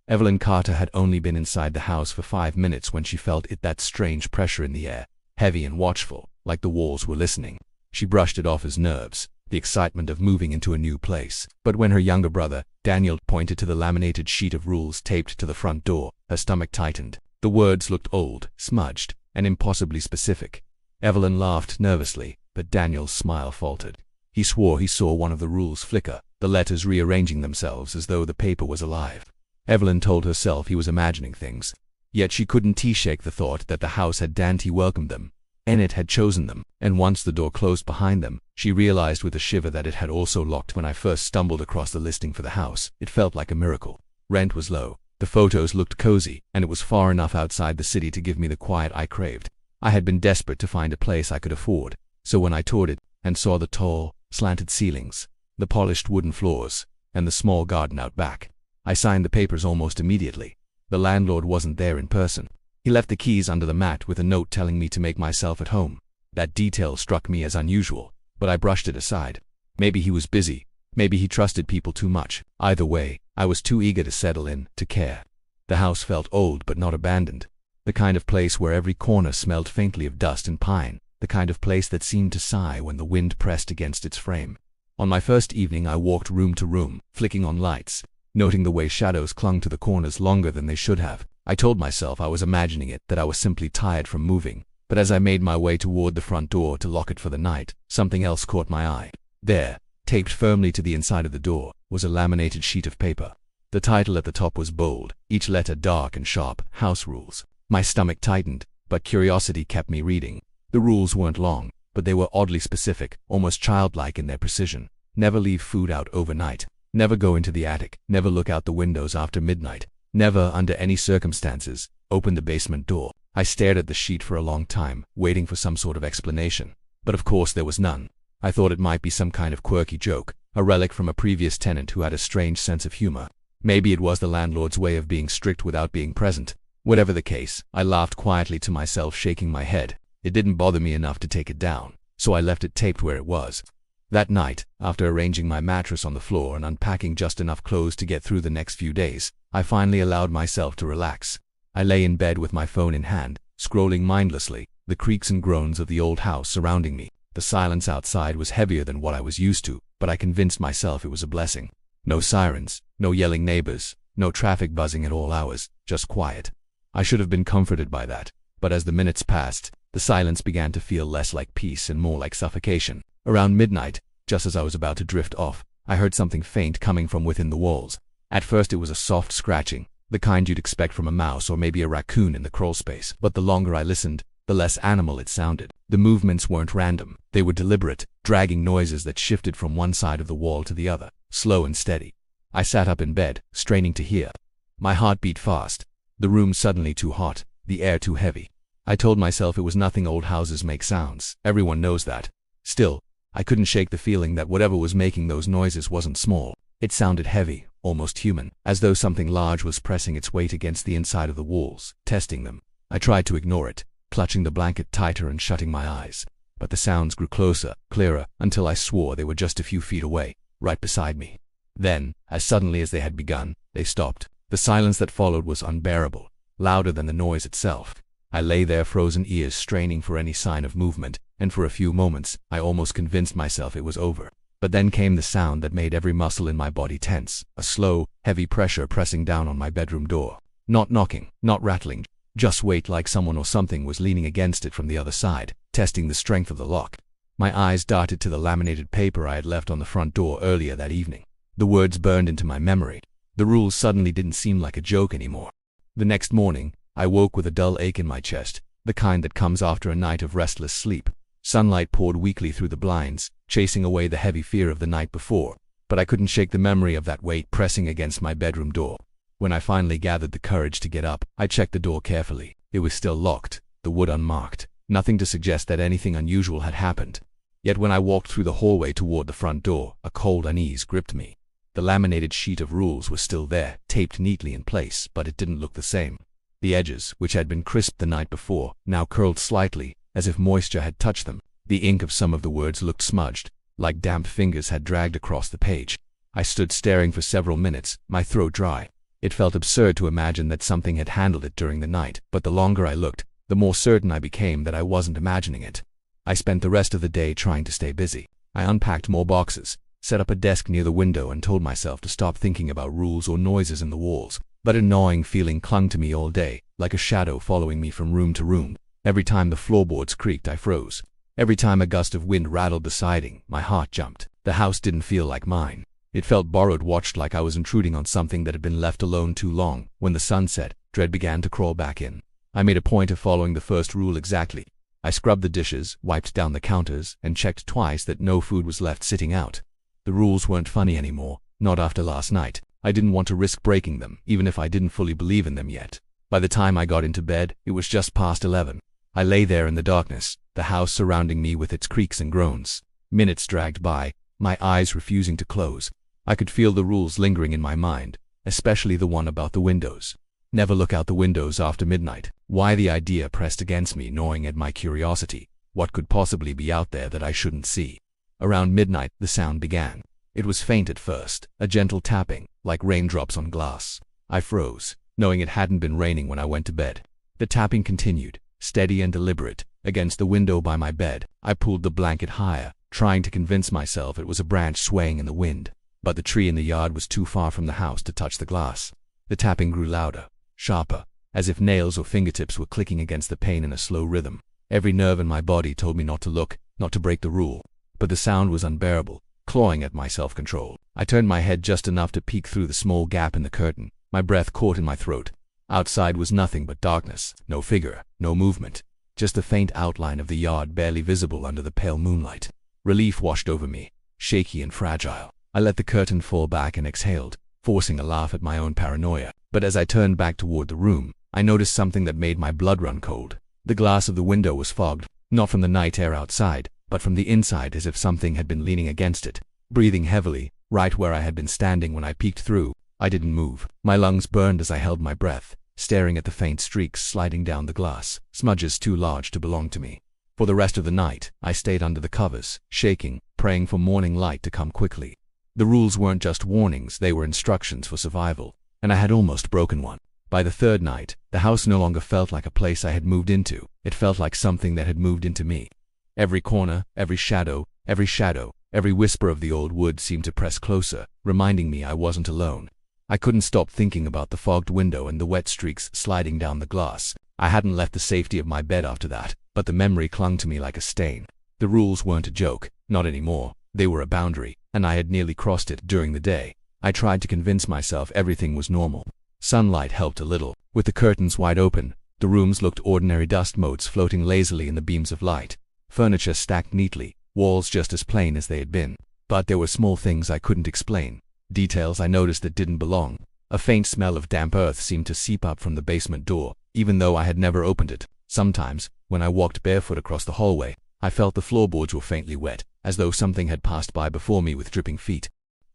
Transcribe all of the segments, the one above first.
Evelyn Carter had only been inside the house for 5 minutes when she felt that strange pressure in the air, heavy and watchful, like the walls were listening. She brushed it off as nerves, the excitement of moving into a new place. But when her younger brother, Daniel, pointed to the laminated sheet of rules taped to the front door, her stomach tightened. The words looked old, smudged, and impossibly specific. Evelyn laughed nervously, but Daniel's smile faltered. He swore he saw one of the rules flicker, the letters rearranging themselves as though the paper was alive. Evelyn told herself he was imagining things, yet she couldn't shake the thought that the house had welcomed them, and it had chosen them. And once the door closed behind them, she realized with a shiver that it had also locked. When I first stumbled across the listing for the house, it felt like a miracle. Rent was low, the photos looked cozy, and it was far enough outside the city to give me the quiet I craved. I had been desperate to find a place I could afford, so when I toured it and saw the tall, slanted ceilings, the polished wooden floors, and the small garden out back, I signed the papers almost immediately. The landlord wasn't there in person. He left the keys under the mat with a note telling me to make myself at home. That detail struck me as unusual, but I brushed it aside. Maybe he was busy. Maybe he trusted people too much. Either way, I was too eager to settle in, to care. The house felt old but not abandoned. The kind of place where every corner smelled faintly of dust and pine. The kind of place that seemed to sigh when the wind pressed against its frame. On my first evening I walked room to room, flicking on lights, noting the way shadows clung to the corners longer than they should have. I told myself I was imagining it, that I was simply tired from moving. But as I made my way toward the front door to lock it for the night, something else caught my eye. There, taped firmly to the inside of the door, was a laminated sheet of paper. The title at the top was bold, each letter dark and sharp, House Rules. My stomach tightened, but curiosity kept me reading. The rules weren't long, but they were oddly specific, almost childlike in their precision. Never leave food out overnight. Never go into the attic. Never look out the windows after midnight. Never, under any circumstances, open the basement door. I stared at the sheet for a long time, waiting for some sort of explanation. But of course there was none. I thought it might be some kind of quirky joke, a relic from a previous tenant who had a strange sense of humor. Maybe it was the landlord's way of being strict without being present. Whatever the case, I laughed quietly to myself, shaking my head. It didn't bother me enough to take it down, so I left it taped where it was. That night, after arranging my mattress on the floor and unpacking just enough clothes to get through the next few days, I finally allowed myself to relax. I lay in bed with my phone in hand, scrolling mindlessly, the creaks and groans of the old house surrounding me. The silence outside was heavier than what I was used to, but I convinced myself it was a blessing. No sirens, no yelling neighbors, no traffic buzzing at all hours, just quiet. I should have been comforted by that, but as the minutes passed, the silence began to feel less like peace and more like suffocation. Around midnight, just as I was about to drift off, I heard something faint coming from within the walls. At first it was a soft scratching, the kind you'd expect from a mouse or maybe a raccoon in the crawl space. But the longer I listened, the less animal it sounded. The movements weren't random. They were deliberate, dragging noises that shifted from one side of the wall to the other, slow and steady. I sat up in bed, straining to hear. My heart beat fast. The room suddenly too hot, the air too heavy. I told myself it was nothing, old houses make sounds. Everyone knows that. Still, I couldn't shake the feeling that whatever was making those noises wasn't small. It sounded heavy, almost human, as though something large was pressing its weight against the inside of the walls, testing them. I tried to ignore it, clutching the blanket tighter and shutting my eyes. But the sounds grew closer, clearer, until I swore they were just a few feet away, right beside me. Then, as suddenly as they had begun, they stopped. The silence that followed was unbearable, louder than the noise itself. I lay there, frozen ears straining for any sign of movement, and for a few moments, I almost convinced myself it was over. But then came the sound that made every muscle in my body tense, a slow, heavy pressure pressing down on my bedroom door. Not knocking, not rattling, just weight, like someone or something was leaning against it from the other side, testing the strength of the lock. My eyes darted to the laminated paper I had left on the front door earlier that evening. The words burned into my memory. The rules suddenly didn't seem like a joke anymore. The next morning, I woke with a dull ache in my chest, the kind that comes after a night of restless sleep. Sunlight poured weakly through the blinds, chasing away the heavy fear of the night before, but I couldn't shake the memory of that weight pressing against my bedroom door. When I finally gathered the courage to get up, I checked the door carefully. It was still locked, the wood unmarked, nothing to suggest that anything unusual had happened. Yet when I walked through the hallway toward the front door, a cold unease gripped me. The laminated sheet of rules was still there, taped neatly in place, but it didn't look the same. The edges, which had been crisped the night before, now curled slightly, as if moisture had touched them. The ink of some of the words looked smudged, like damp fingers had dragged across the page. I stood staring for several minutes, my throat dry. It felt absurd to imagine that something had handled it during the night, but the longer I looked, the more certain I became that I wasn't imagining it. I spent the rest of the day trying to stay busy. I unpacked more boxes, set up a desk near the window, and told myself to stop thinking about rules or noises in the walls. But a gnawing feeling clung to me all day, like a shadow following me from room to room. Every time the floorboards creaked, I froze. Every time a gust of wind rattled the siding, my heart jumped. The house didn't feel like mine. It felt borrowed, watched, like I was intruding on something that had been left alone too long. When the sun set, dread began to crawl back in. I made a point of following the first rule exactly. I scrubbed the dishes, wiped down the counters, and checked twice that no food was left sitting out. The rules weren't funny anymore, not after last night. I didn't want to risk breaking them, even if I didn't fully believe in them yet. By the time I got into bed, it was just past 11. I lay there in the darkness, the house surrounding me with its creaks and groans. Minutes dragged by, my eyes refusing to close. I could feel the rules lingering in my mind, especially the one about the windows. Never look out the windows after midnight. Why? The idea pressed against me, gnawing at my curiosity. What could possibly be out there that I shouldn't see? Around midnight, the sound began. It was faint at first, a gentle tapping, like raindrops on glass. I froze, knowing it hadn't been raining when I went to bed. The tapping continued, steady and deliberate, against the window by my bed. I pulled the blanket higher, trying to convince myself it was a branch swaying in the wind. But the tree in the yard was too far from the house to touch the glass. The tapping grew louder, sharper, as if nails or fingertips were clicking against the pane in a slow rhythm. Every nerve in my body told me not to look, not to break the rule. But the sound was unbearable, clawing at my self-control. I turned my head just enough to peek through the small gap in the curtain. My breath caught in my throat. Outside was nothing but darkness, no figure, no movement, just a faint outline of the yard barely visible under the pale moonlight. Relief washed over me, shaky and fragile. I let the curtain fall back and exhaled, forcing a laugh at my own paranoia. But as I turned back toward the room, I noticed something that made my blood run cold. The glass of the window was fogged, not from the night air outside, but from the inside, as if something had been leaning against it. Breathing heavily, right where I had been standing when I peeked through, I didn't move. My lungs burned as I held my breath, staring at the faint streaks sliding down the glass, smudges too large to belong to me. For the rest of the night, I stayed under the covers, shaking, praying for morning light to come quickly. The rules weren't just warnings, they were instructions for survival, and I had almost broken one. By the third night, the house no longer felt like a place I had moved into. It felt like something that had moved into me. Every corner, every shadow, every whisper of the old wood seemed to press closer, reminding me I wasn't alone. I couldn't stop thinking about the fogged window and the wet streaks sliding down the glass. I hadn't left the safety of my bed after that, but the memory clung to me like a stain. The rules weren't a joke, not anymore. They were a boundary, and I had nearly crossed it. During the day, I tried to convince myself everything was normal. Sunlight helped a little. With the curtains wide open, the rooms looked ordinary, dust motes floating lazily in the beams of light. Furniture stacked neatly, walls just as plain as they had been. But there were small things I couldn't explain. Details I noticed that didn't belong. A faint smell of damp earth seemed to seep up from the basement door, even though I had never opened it. Sometimes, when I walked barefoot across the hallway, I felt the floorboards were faintly wet, as though something had passed by before me with dripping feet.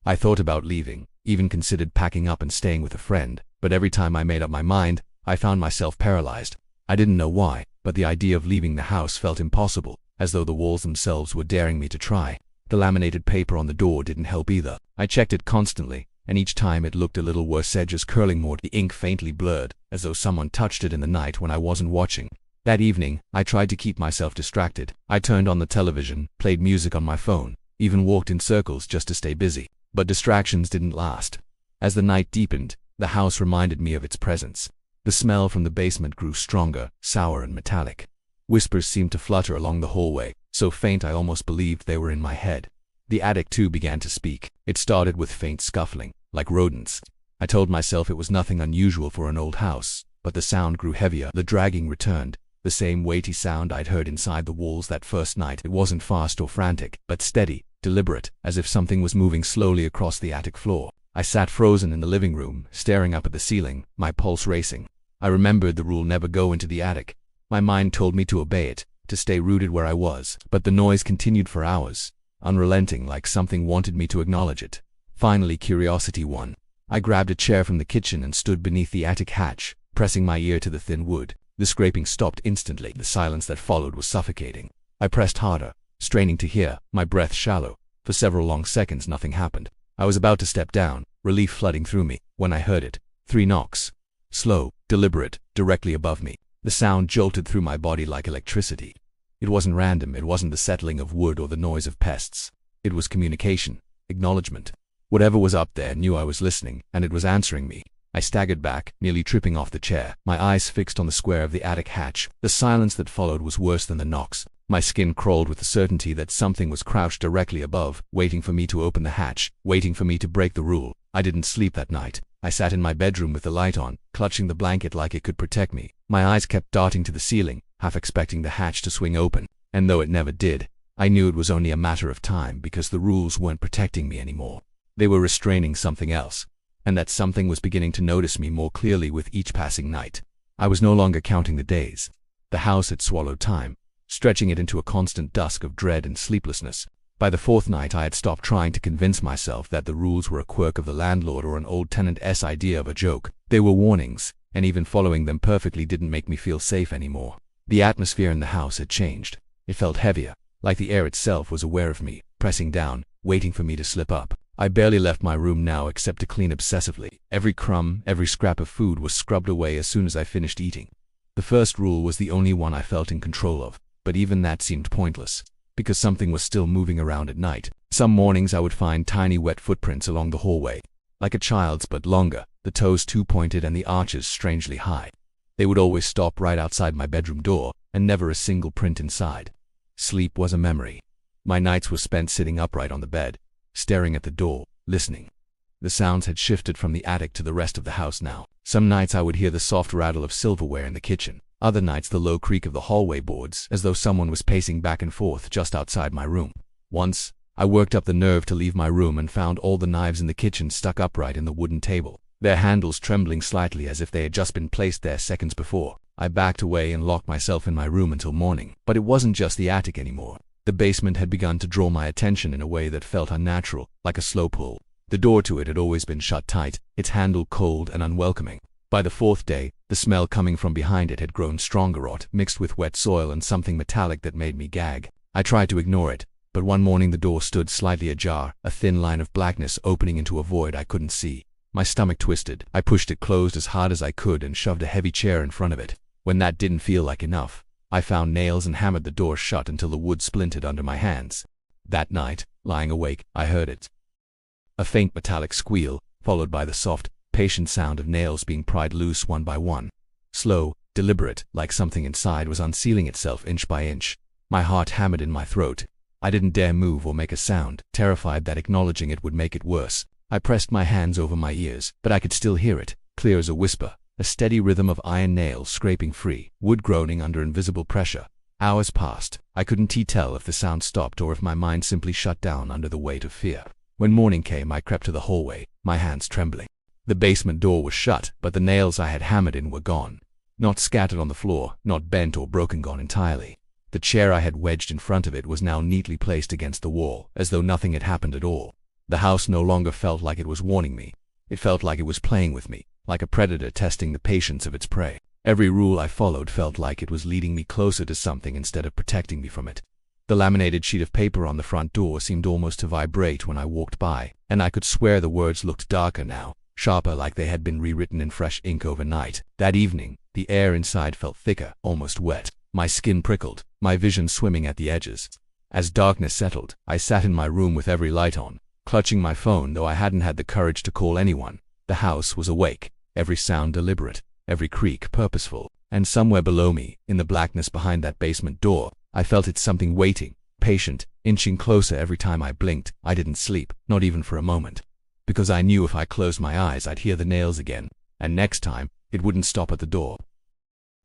I thought about leaving, even considered packing up and staying with a friend, but every time I made up my mind, I found myself paralyzed. I didn't know why, but the idea of leaving the house felt impossible, as though the walls themselves were daring me to try. The laminated paper on the door didn't help either. I checked it constantly, and each time it looked a little worse, edges curling more, the ink faintly blurred, as though someone touched it in the night when I wasn't watching. That evening, I tried to keep myself distracted. I turned on the television, played music on my phone, even walked in circles just to stay busy. But distractions didn't last. As the night deepened, the house reminded me of its presence. The smell from the basement grew stronger, sour and metallic. Whispers seemed to flutter along the hallway, so faint I almost believed they were in my head. The attic too began to speak. It started with faint scuffling, like rodents. I told myself it was nothing unusual for an old house, but the sound grew heavier. The dragging returned, the same weighty sound I'd heard inside the walls that first night. It wasn't fast or frantic, but steady, deliberate, as if something was moving slowly across the attic floor. I sat frozen in the living room, staring up at the ceiling, my pulse racing. I remembered the rule, never go into the attic. My mind told me to obey it, to stay rooted where I was. But the noise continued for hours, unrelenting, like something wanted me to acknowledge it. Finally, curiosity won. I grabbed a chair from the kitchen and stood beneath the attic hatch, pressing my ear to the thin wood. The scraping stopped instantly. The silence that followed was suffocating. I pressed harder, straining to hear, my breath shallow. For several long seconds nothing happened. I was about to step down, relief flooding through me, when I heard it. 3 knocks. Slow, deliberate, directly above me. The sound jolted through my body like electricity. It wasn't random, it wasn't the settling of wood or the noise of pests. It was communication, acknowledgement. Whatever was up there knew I was listening, and it was answering me. I staggered back, nearly tripping off the chair, my eyes fixed on the square of the attic hatch. The silence that followed was worse than the knocks. My skin crawled with the certainty that something was crouched directly above, waiting for me to open the hatch, waiting for me to break the rule. I didn't sleep that night. I sat in my bedroom with the light on, clutching the blanket like it could protect me. My eyes kept darting to the ceiling, half expecting the hatch to swing open. And though it never did, I knew it was only a matter of time because the rules weren't protecting me anymore. They were restraining something else. And that something was beginning to notice me more clearly with each passing night. I was no longer counting the days. The house had swallowed time, stretching it into a constant dusk of dread and sleeplessness. By the 4th night I had stopped trying to convince myself that the rules were a quirk of the landlord or an old tenant's idea of a joke. They were warnings, and even following them perfectly didn't make me feel safe anymore. The atmosphere in the house had changed. It felt heavier, like the air itself was aware of me, pressing down, waiting for me to slip up. I barely left my room now except to clean obsessively. Every crumb, every scrap of food was scrubbed away as soon as I finished eating. The first rule was the only one I felt in control of, but even that seemed pointless, because something was still moving around at night. Some mornings I would find tiny wet footprints along the hallway, like a child's but longer, the toes too pointed and the arches strangely high. They would always stop right outside my bedroom door, and never a single print inside. Sleep was a memory. My nights were spent sitting upright on the bed, staring at the door, listening. The sounds had shifted from the attic to the rest of the house now. Some nights I would hear the soft rattle of silverware in the kitchen. Other nights the low creak of the hallway boards, as though someone was pacing back and forth just outside my room. Once, I worked up the nerve to leave my room and found all the knives in the kitchen stuck upright in the wooden table, their handles trembling slightly as if they had just been placed there seconds before. I backed away and locked myself in my room until morning. But it wasn't just the attic anymore. The basement had begun to draw my attention in a way that felt unnatural, like a slow pull. The door to it had always been shut tight, its handle cold and unwelcoming. By the 4th day, the smell coming from behind it had grown stronger, mixed with wet soil and something metallic that made me gag. I tried to ignore it, but one morning the door stood slightly ajar, a thin line of blackness opening into a void I couldn't see. My stomach twisted. I pushed it closed as hard as I could and shoved a heavy chair in front of it. When that didn't feel like enough, I found nails and hammered the door shut until the wood splintered under my hands. That night, lying awake, I heard it. A faint metallic squeal, followed by the soft, patient sound of nails being pried loose one by one. Slow, deliberate, like something inside was unsealing itself inch by inch. My heart hammered in my throat. I didn't dare move or make a sound, terrified that acknowledging it would make it worse. I pressed my hands over my ears, but I could still hear it, clear as a whisper. A steady rhythm of iron nails scraping free, wood groaning under invisible pressure. Hours passed. I couldn't tell if the sound stopped or if my mind simply shut down under the weight of fear. When morning came, I crept to the hallway, my hands trembling. The basement door was shut, but the nails I had hammered in were gone. Not scattered on the floor, not bent or broken, gone entirely. The chair I had wedged in front of it was now neatly placed against the wall, as though nothing had happened at all. The house no longer felt like it was warning me. It felt like it was playing with me, like a predator testing the patience of its prey. Every rule I followed felt like it was leading me closer to something instead of protecting me from it. The laminated sheet of paper on the front door seemed almost to vibrate when I walked by, and I could swear the words looked darker now, sharper, like they had been rewritten in fresh ink overnight. That evening, the air inside felt thicker, almost wet. My skin prickled, my vision swimming at the edges. As darkness settled, I sat in my room with every light on, clutching my phone, though I hadn't had the courage to call anyone. The house was awake, every sound deliberate, every creak purposeful, and somewhere below me, in the blackness behind that basement door, I felt it, something waiting, patient, inching closer every time I blinked. I didn't sleep, not even for a moment, because I knew if I closed my eyes I'd hear the nails again, and next time, it wouldn't stop at the door.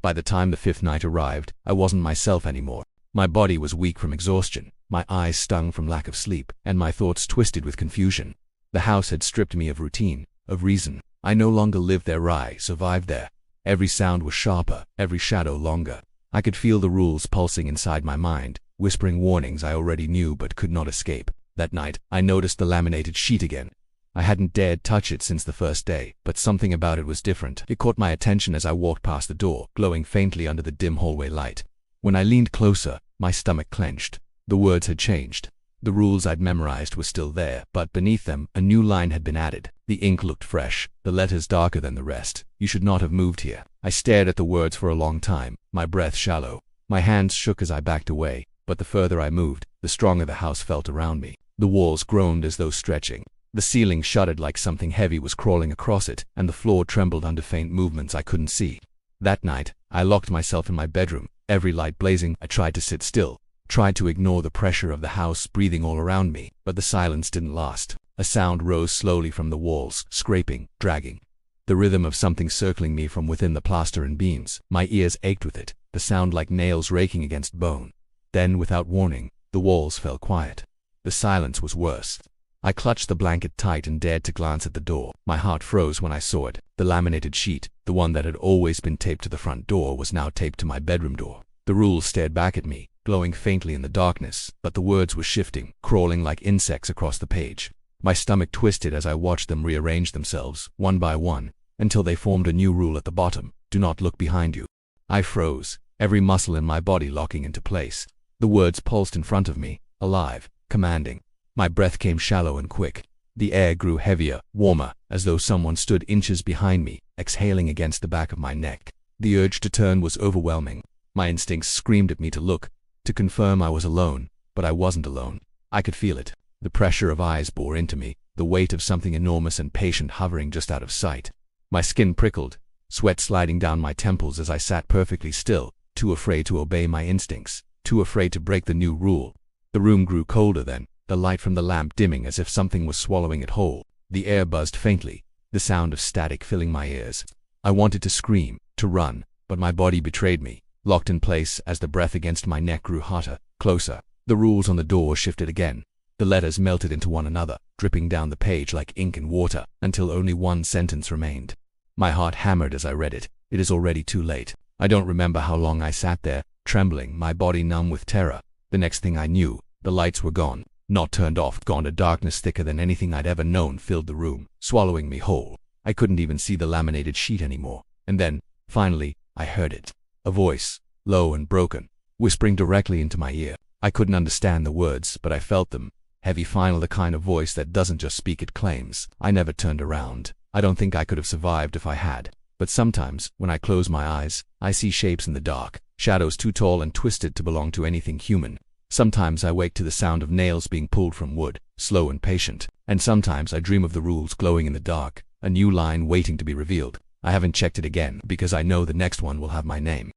By the time the 5th night arrived, I wasn't myself anymore. My body was weak from exhaustion, my eyes stung from lack of sleep, and my thoughts twisted with confusion. The house had stripped me of routine, of reason. I no longer lived there, I survived there. Every sound was sharper, every shadow longer. I could feel the rules pulsing inside my mind, whispering warnings I already knew but could not escape. That night, I noticed the laminated sheet again. I hadn't dared touch it since the first day, but something about it was different. It caught my attention as I walked past the door, glowing faintly under the dim hallway light. When I leaned closer, my stomach clenched. The words had changed. The rules I'd memorized were still there, but beneath them, a new line had been added. The ink looked fresh, the letters darker than the rest. You should not have moved here. I stared at the words for a long time, my breath shallow. My hands shook as I backed away, but the further I moved, the stronger the house felt around me. The walls groaned as though stretching. The ceiling shuddered like something heavy was crawling across it, and the floor trembled under faint movements I couldn't see. That night, I locked myself in my bedroom, every light blazing. I tried to sit still, tried to ignore the pressure of the house breathing all around me, but the silence didn't last. A sound rose slowly from the walls, scraping, dragging. The rhythm of something circling me from within the plaster and beams. My ears ached with it, the sound like nails raking against bone. Then, without warning, the walls fell quiet. The silence was worse. I clutched the blanket tight and dared to glance at the door. My heart froze when I saw it. The laminated sheet, the one that had always been taped to the front door, was now taped to my bedroom door. The rules stared back at me, glowing faintly in the darkness, but the words were shifting, crawling like insects across the page. My stomach twisted as I watched them rearrange themselves, one by one, until they formed a new rule at the bottom: do not look behind you. I froze, every muscle in my body locking into place. The words pulsed in front of me, alive, commanding. My breath came shallow and quick. The air grew heavier, warmer, as though someone stood inches behind me, exhaling against the back of my neck. The urge to turn was overwhelming. My instincts screamed at me to look, to confirm I was alone, but I wasn't alone. I could feel it. The pressure of eyes bore into me, the weight of something enormous and patient hovering just out of sight. My skin prickled, sweat sliding down my temples as I sat perfectly still, too afraid to obey my instincts, too afraid to break the new rule. The room grew colder then, the light from the lamp dimming as if something was swallowing it whole. The air buzzed faintly, the sound of static filling my ears. I wanted to scream, to run, but my body betrayed me, locked in place as the breath against my neck grew hotter, closer. The rules on the door shifted again. The letters melted into one another, dripping down the page like ink and water, until only one sentence remained. My heart hammered as I read it. It is already too late. I don't remember how long I sat there, trembling, my body numb with terror. The next thing I knew, the lights were gone. Not turned off, gone. A darkness thicker than anything I'd ever known filled the room, swallowing me whole. I couldn't even see the laminated sheet anymore. And then, finally, I heard it. A voice, low and broken, whispering directly into my ear. I couldn't understand the words, but I felt them. Heavy, final, the kind of voice that doesn't just speak, it claims. I never turned around. I don't think I could have survived if I had. But sometimes, when I close my eyes, I see shapes in the dark, shadows too tall and twisted to belong to anything human. Sometimes I wake to the sound of nails being pulled from wood, slow and patient. And sometimes I dream of the rules glowing in the dark, a new line waiting to be revealed. I haven't checked it again because I know the next one will have my name.